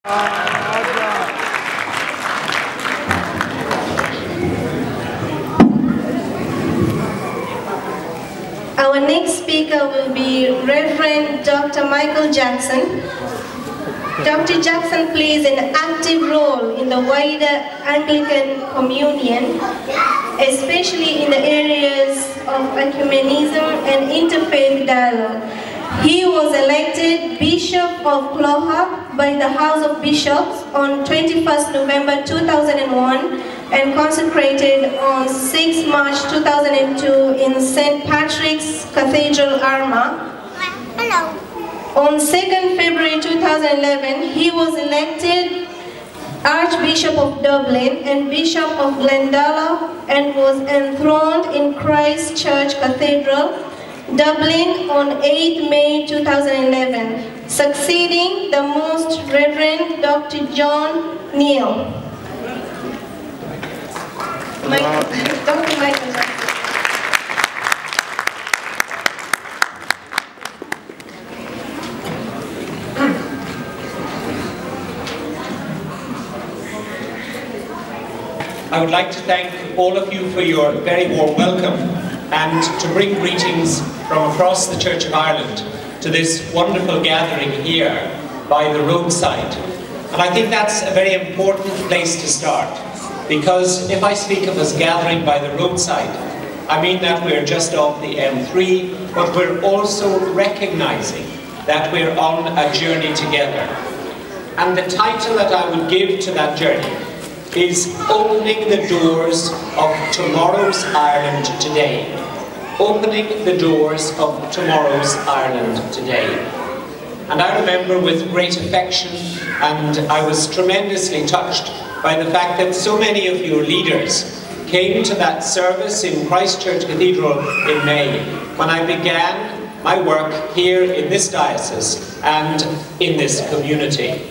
Our next speaker will be Reverend Dr. Michael Jackson. Dr. Jackson plays an active role in the wider Anglican communion, especially in the areas of ecumenism and interfaith dialogue. He was elected Bishop of Cloha by the House of Bishops on 21st November 2001 and consecrated on 6 March 2002 in St. Patrick's Cathedral, Armagh. Hello. On 2nd February 2011, he was elected Archbishop of Dublin and Bishop of Glendalough and was enthroned in Christ Church Cathedral, Dublin on 8th May 2011, succeeding the Most Reverend Dr. John Neal. Dr. Michael Jackson. I would like to thank all of you for your very warm welcome and to bring greetings from across the Church of Ireland to this wonderful gathering here by the roadside. And I think that's a very important place to start, because if I speak of us gathering by the roadside, I mean that we're just off the M3, but we're also recognizing that we're on a journey together. And the title that I would give to that journey is Opening the Doors of Tomorrow's Ireland Today. Opening the doors of tomorrow's Ireland today. And I remember with great affection, and I was tremendously touched by the fact that so many of your leaders came to that service in Christ Church Cathedral in May, when I began my work here in this diocese and in this community.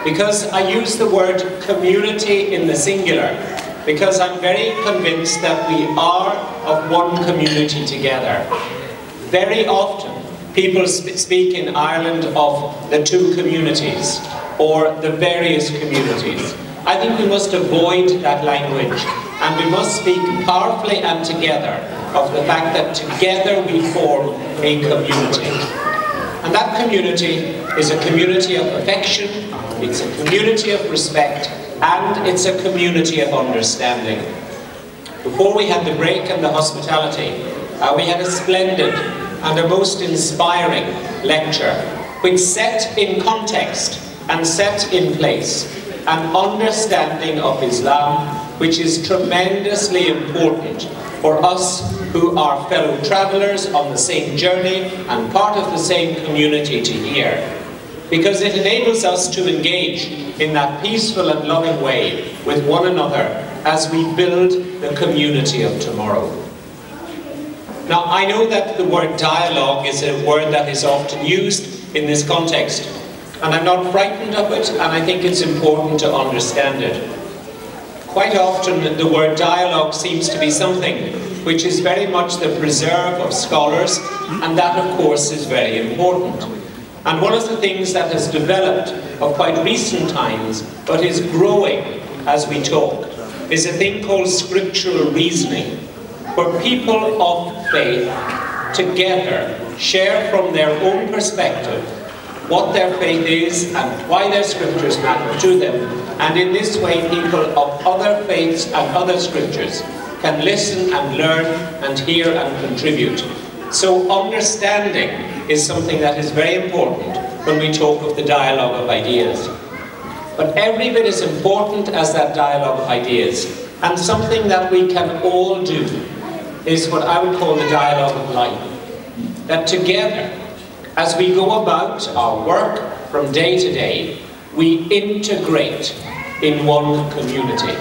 Because I use the word community in the singular, because I'm very convinced that we are of one community together. Very often, people speak in Ireland of the two communities, or the various communities. I think we must avoid that language, and we must speak powerfully and together of the fact that together we form a community. And that community is a community of affection, it's a community of respect, and it's a community of understanding. Before we had the break and the hospitality, we had a splendid and a most inspiring lecture, which set in context and set in place an understanding of Islam, which is tremendously important for us who are fellow travellers on the same journey and part of the same community to hear. Because it enables us to engage in that peaceful and loving way with one another as we build the community of tomorrow. Now, I know that the word dialogue is a word that is often used in this context, and I'm not frightened of it, and I think it's important to understand it. Quite often, the word dialogue seems to be something which is very much the preserve of scholars, and that, of course, is very important. And one of the things that has developed of quite recent times, but is growing as we talk, is a thing called scriptural reasoning, where people of faith together share from their own perspective what their faith is and why their scriptures matter to them. And in this way, people of other faiths and other scriptures can listen and learn and hear and contribute. So understanding is something that is very important when we talk of the dialogue of ideas. But every bit as important as that dialogue of ideas, and something that we can all do, is what I would call the dialogue of life. That together, as we go about our work from day to day, we integrate in one community.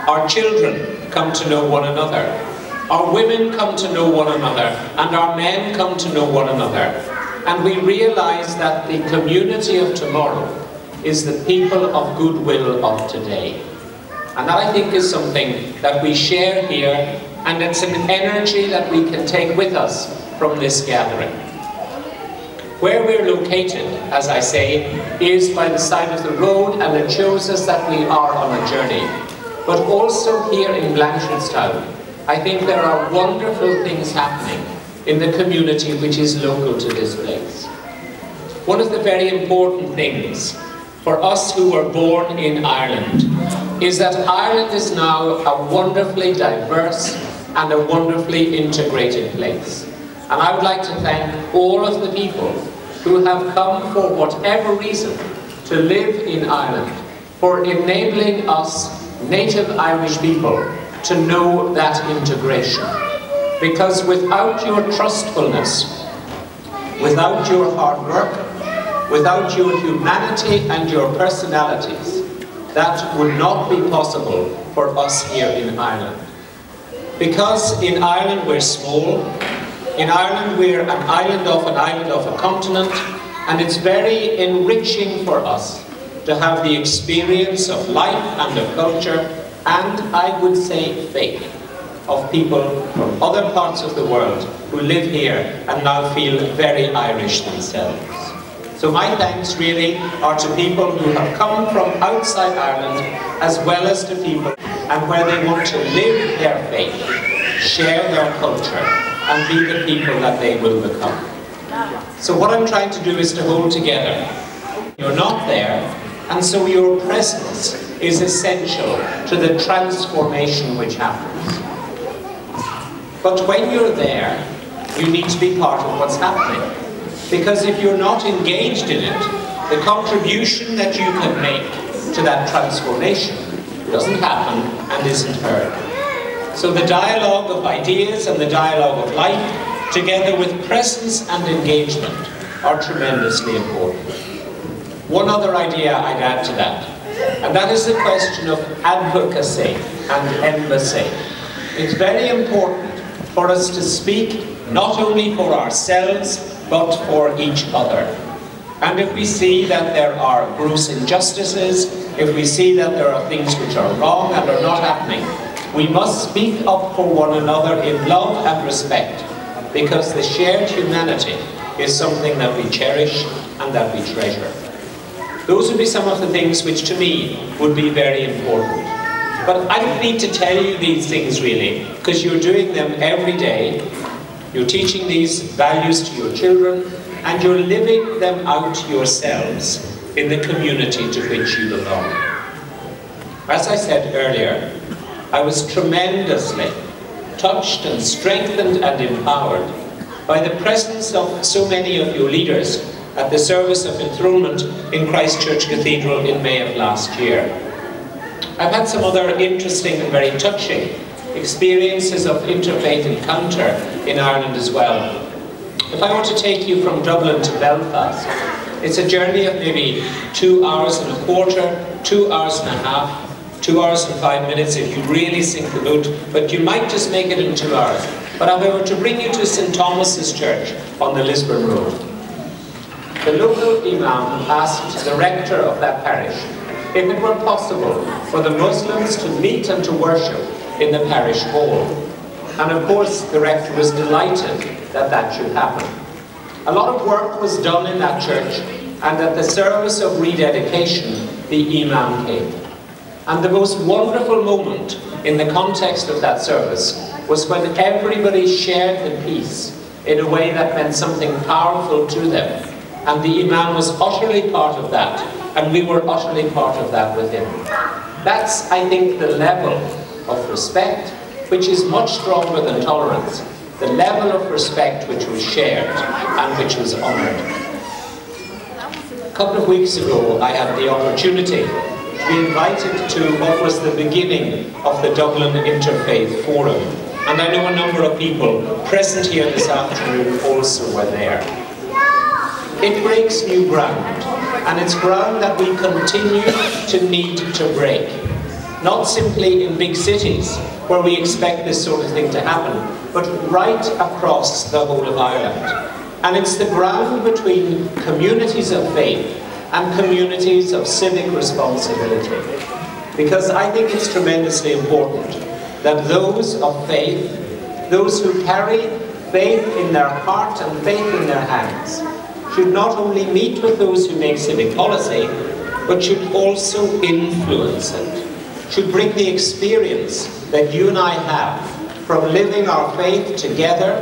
Our children come to know one another. Our women come to know one another, and our men come to know one another. And we realize that the community of tomorrow is the people of goodwill of today. And that, I think, is something that we share here, and it's an energy that we can take with us from this gathering. Where we're located, as I say, is by the side of the road, and it shows us that we are on a journey. But also here in Blanchardstown, I think there are wonderful things happening in the community which is local to this place. One of the very important things for us who were born in Ireland is that Ireland is now a wonderfully diverse and a wonderfully integrated place. And I would like to thank all of the people who have come for whatever reason to live in Ireland, for enabling us native Irish people to know that integration. Because without your trustfulness, without your hard work, without your humanity and your personalities, that would not be possible for us here in Ireland. Because in Ireland we're small, in Ireland we're an island of a continent, and it's very enriching for us to have the experience of life and of culture, and I would say faith, of people from other parts of the world who live here and now feel very Irish themselves. So my thanks really are to people who have come from outside Ireland, as well as to people and where they want to live their faith, share their culture, and be the people that they will become. So what I'm trying to do is to hold together. You're not there, and so your presence is essential to the transformation which happens. But when you're there, you need to be part of what's happening. Because if you're not engaged in it, the contribution that you can make to that transformation doesn't happen and isn't heard. So the dialogue of ideas and the dialogue of life, together with presence and engagement, are tremendously important. One other idea I'd add to that, and that is the question of advocacy and embassy. It's very important for us to speak not only for ourselves, but for each other. And if we see that there are gross injustices, if we see that there are things which are wrong and are not happening, we must speak up for one another in love and respect, because the shared humanity is something that we cherish and that we treasure. Those would be some of the things which to me would be very important. But I don't need to tell you these things really, because you're doing them every day. You're teaching these values to your children, and you're living them out yourselves in the community to which you belong. As I said earlier, I was tremendously touched and strengthened and empowered by the presence of so many of your leaders at the service of enthronement in Christ Church Cathedral in May of last year. I've had some other interesting and very touching experiences of interfaith encounter in Ireland as well. If I were to take you from Dublin to Belfast, it's a journey of maybe 2 hours and a quarter, 2 hours and a half, 2 hours and 5 minutes if you really sink the boat, but you might just make it in 2 hours. But if I were to bring you to St. Thomas's Church on the Lisburn Road, the local imam asked the rector of that parish if it were possible for the Muslims to meet and to worship in the parish hall. And of course, the rector was delighted that that should happen. A lot of work was done in that church, and at the service of rededication, the imam came. And the most wonderful moment in the context of that service was when everybody shared the peace in a way that meant something powerful to them. And the imam was utterly part of that, and we were utterly part of that with him. That's, I think, the level of respect, which is much stronger than tolerance, the level of respect which was shared and which was honoured. A couple of weeks ago, I had the opportunity to be invited to what was the beginning of the Dublin Interfaith Forum, and I know a number of people present here this afternoon also were there. It breaks new ground, and it's ground that we continue to need to break. Not simply in big cities, where we expect this sort of thing to happen, but right across the whole of Ireland. And it's the ground between communities of faith and communities of civic responsibility. Because I think it's tremendously important that those of faith, those who carry faith in their heart and faith in their hands, should not only meet with those who make civic policy, but should also influence it, should bring the experience that you and I have from living our faith together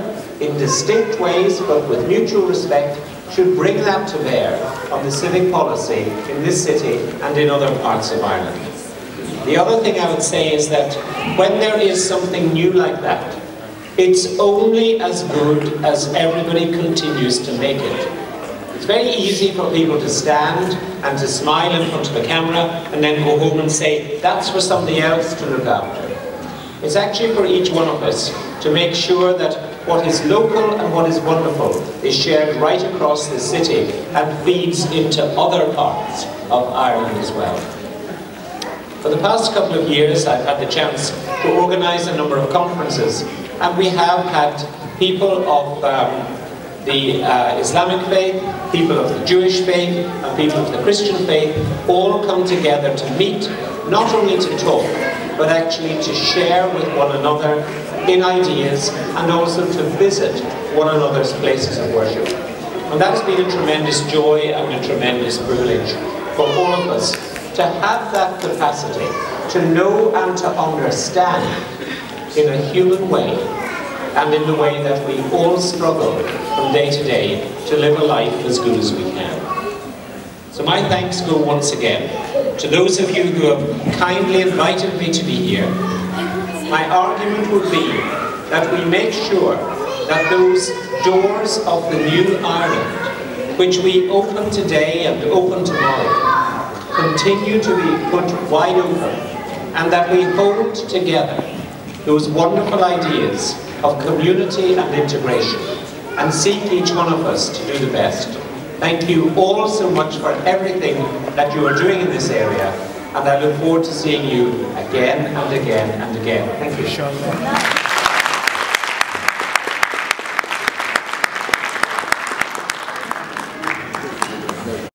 in distinct ways but with mutual respect, should bring that to bear on the civic policy in this city and in other parts of Ireland. The other thing I would say is that when there is something new like that, it's only as good as everybody continues to make it. It's very easy for people to stand and to smile in front of a camera and then go home and say, that's for somebody else to look after. It's actually for each one of us to make sure that what is local and what is wonderful is shared right across the city and feeds into other parts of Ireland as well. For the past couple of years, I've had the chance to organise a number of conferences, and we have had people of the Islamic faith, people of the Jewish faith, and people of the Christian faith all come together to meet, not only to talk, but actually to share with one another in ideas and also to visit one another's places of worship. And that has been a tremendous joy and a tremendous privilege for all of us to have that capacity to know and to understand in a human way and in the way that we all struggle from day to day to live a life as good as we can. So my thanks go once again to those of you who have kindly invited me to be here. My argument would be that we make sure that those doors of the new Ireland, which we open today and open tomorrow, continue to be put wide open, and that we hold together those wonderful ideas of community and integration, and seek each one of us to do the best. Thank you all so much for everything that you are doing in this area, and I look forward to seeing you again and again and again. Thank you.